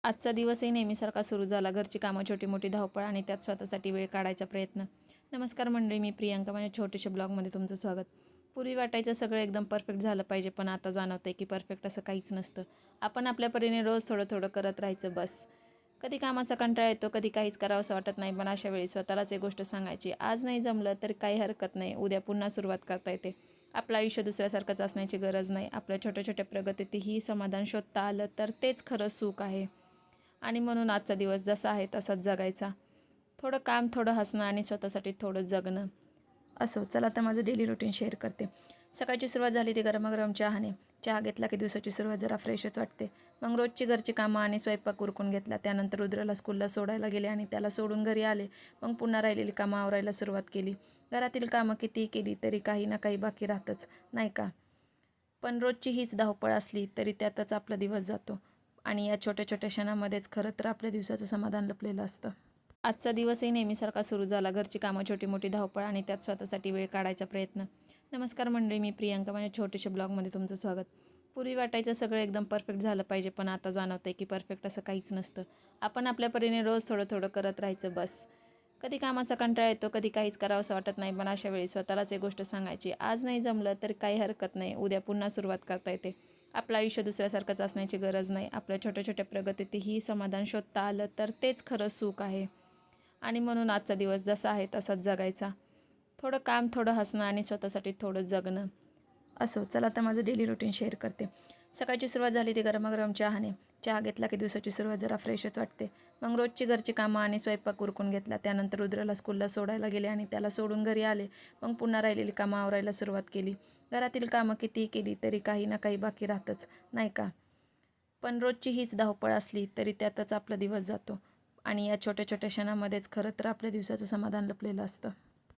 आजचा दिवसही नेहमीसारखा सुरू झाला. घरची कामं, छोटी-मोठी धावपळ आणि त्यात स्वतःसाठी वेळ काढायचा प्रयत्न. नमस्कार मंडळी, मी प्रियांका. माझ्या छोट्याशा ब्लॉगमध्ये तुमचं स्वागत. पूर्वी वाटायचं सगळं एकदम परफेक्ट झालं पाहिजे, पण आता जाणवतंय की परफेक्ट असं काहीच नसतं. आपण आपल्या परीने रोज थोडं-थोडं करत राहायचं बस. कधी कामाचा कंटाळा येतो, कधी काहीच करावंसं वाटत नाही, पण अशा वेळी स्वतःलाच एक गोष्ट सांगायची, आज नाही जमलं तर काही हरकत नाही, उद्या पुन्हा सुरुवात करता येते. आपलं आयुष्य दुसऱ्यासारखंच असण्याची गरज नाही. आपल्या छोट्या-छोट्या प्रगतीतही समाधान शोधता आलं तर तेच खरं सुख आहे. आणि म्हणून आजचा दिवस जसा आहे तसाच जगायचा. थोडं काम, थोडं हसणं आणि स्वतःसाठी थोडं जगणं. असो, चला तर माझं डेली रुटीन शेअर करते. सकाळची सुरुवात झाली ती गरमागरम चहाने. चहा घेतला की दिवसाची सुरुवात जरा फ्रेशच वाटते. मग रोजची घरची कामं आणि स्वयंपाक उरकून घेतला. त्यानंतर रुद्रला स्कूलला सोडायला गेले आणि त्याला सोडून घरी आले. मग पुन्हा राहिलेली कामं आवरायला सुरुवात केली. घरातील कामं कितीही केली तरी काही ना काही बाकी राहतंच, नाही का? पण रोजची हीच धावपळ असली तरी त्यातच आपला दिवस जातो. आणि या छोट्या छोट्या क्षणामध्येच खरं तर आपल्या दिवसाचं समाधान लपलेलं असतं. आजचा दिवसही नेहमीसारखा सुरू झाला. घरची कामं, छोटी-मोठी धावपळ आणि त्यात स्वतःसाठी वेळ काढायचा प्रयत्न. नमस्कार मंडळी, मी प्रियांका. माझ्या छोट्याशा ब्लॉगमध्ये तुमचं स्वागत. पूर्वी वाटायचं सगळं एकदम परफेक्ट झालं पाहिजे, पण आता जाणवतंय की परफेक्ट असं काहीच नसतं. आपण आपल्या परीने रोज थोडं-थोडं करत राहायचं बस. कधी कामाचा कंटाळा येतो, कधी काहीच करावंसं वाटत नाही, पण अशा वेळी स्वतःलाच एक गोष्ट सांगायची, आज नाही जमलं तर काही हरकत नाही, उद्या पुन्हा सुरुवात करता येते. आपलं आयुष्य दुसऱ्यासारखंच असण्याची गरज नाही. आपल्या छोट्या-छोट्या प्रगतीतही समाधान शोधता आलं तर तेच खरं सुख आहे. आणि म्हणून आजचा दिवस जसा आहे तसाच जगायचा. थोडं काम, थोडं हसणं आणि स्वतःसाठी थोडं जगणं. असो, चला तर माझं डेली रुटीन शेअर करते. सकाळची सुरुवात झाली ती गरमागरम चहाने. चहा घेतला की दिवसाची सुरुवात जरा फ्रेशच वाटते. मग रोजची घरची कामं आणि स्वयंपाक उरकून घेतला. त्यानंतर रुद्रला स्कूलला सोडायला गेले आणि त्याला सोडून घरी आले. मग पुन्हा राहिलेली कामं आवरायला सुरुवात केली. घरातील कामं कितीही केली तरी काही ना काही बाकी राहतंच, नाही का? पण रोजची हीच धावपळ असली तरी त्यातच आपला दिवस जातो. आणि या छोट्या छोट्या क्षणामध्येच खरं तर आपल्या दिवसाचं समाधान लपलेलं असतं.